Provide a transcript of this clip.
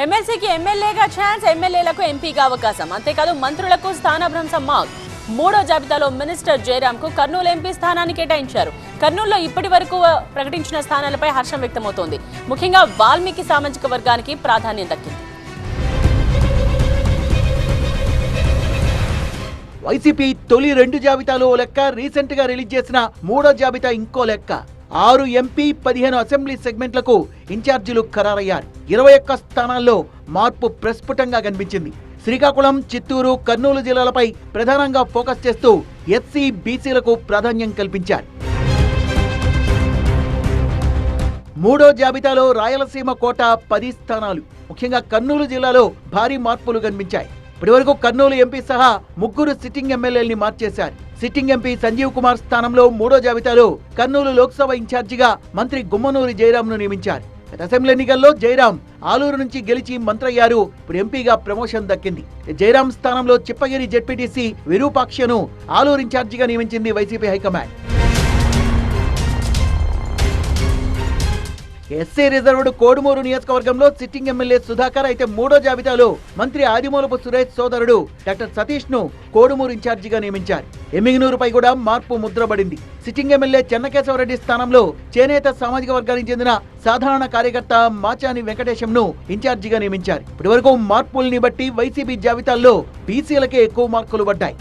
ఎమ్మెల్సీకి ఎమ్మెల్యేగా ఛాన్స్, ఎమ్మెల్యేలకు ఎంపీగా అవకాశం. అంతేకాదు మంత్రులకు స్థానభ్రంశం మార్క్. మూడో జాబితాలో మినిస్టర్ జయరాంకు కర్నూలు ఎంపీ స్థానాన్ని కేటాయించారు. కర్నూలులో ఇప్పటి వరకు ప్రకటించిన స్థానాలపై హర్షం వ్యక్తమవుతోంది. ముఖ్యంగా వాల్మీకి సామాజిక వర్గానికి ప్రాధాన్యం దక్కింది. వైసీపీ తొలి 2 జాబితాలో లెక్క, రీసెంట్ గా రిలీజ్ చేసిన మూడో జాబితా ఇంకో లెక్క. 6 ఎంపీ 15 అసెంబ్లీ సెగ్మెంట్లకు ఇన్ఛార్జీలు ఖరారయ్యారు. 21 స్థానాల్లో మార్పు ప్రస్ఫుటంగా కనిపించింది. శ్రీకాకుళం, చిత్తూరు, కర్నూలు జిల్లాలపై ప్రధానంగా ఫోకస్ చేస్తూ ఎస్సీ, బీసీలకు ప్రాధాన్యం కల్పించారు. మూడో జాబితాలో రాయలసీమ కోట 10 స్థానాలు. ముఖ్యంగా కర్నూలు జిల్లాలో భారీ మార్పులు కనిపించాయి. ఇప్పటివరకు కర్నూలు ఎంపీ సహా 3 సిట్టింగ్ ఎమ్మెల్యేల్ని మార్చేశారు. సిట్టింగ్ ఎంపీ సంజీవ్ కుమార్ స్థానంలో మూడో జాబితాలో కర్నూలు లోక్సభ ఇన్ఛార్జిగా మంత్రి గుమ్మనూరి జయరాంను నియమించారు. గత అసెంబ్లీ ఎన్నికల్లో జయరాం ఆలూరు నుంచి గెలిచి మంత్రయ్యారు. ఇప్పుడు ఎంపీగా ప్రమోషన్ దక్కింది. జయరాం స్థానంలో చిప్పగిరి జెడ్పీటీసీ విరూపాక్షను ఆలూరు ఇన్ఛార్జిగా నియమించింది YCP high command. SC reserved Kodumuru నియోజకవర్గంలో సిట్టింగ్ ఎమ్మెల్యే సుధాకర్ అయితే మూడో జాబితాలో మంత్రి ఆదిమూలపు సురేష్ సోదరుడు డాక్టర్ సతీష్ ను కోడుమూరు ఇన్ఛార్జిగా నియమించారు. ఎమ్మిగనూరుపై కూడా మార్పు ముద్రపడింది. సిట్టింగ్ ఎమ్మెల్యే చెన్నకేశవరెడ్డి స్థానంలో చేనేత సామాజిక వర్గానికి చెందిన సాధారణ కార్యకర్త మాచాని వెంకటేశంను ఇన్ఛార్జిగా నియమించారు. ఇప్పటి వరకు మార్పుల్ని బట్టి వైసీపీ జాబితాల్లో బీసీలకే ఎక్కువ మార్కులు పడ్డాయి.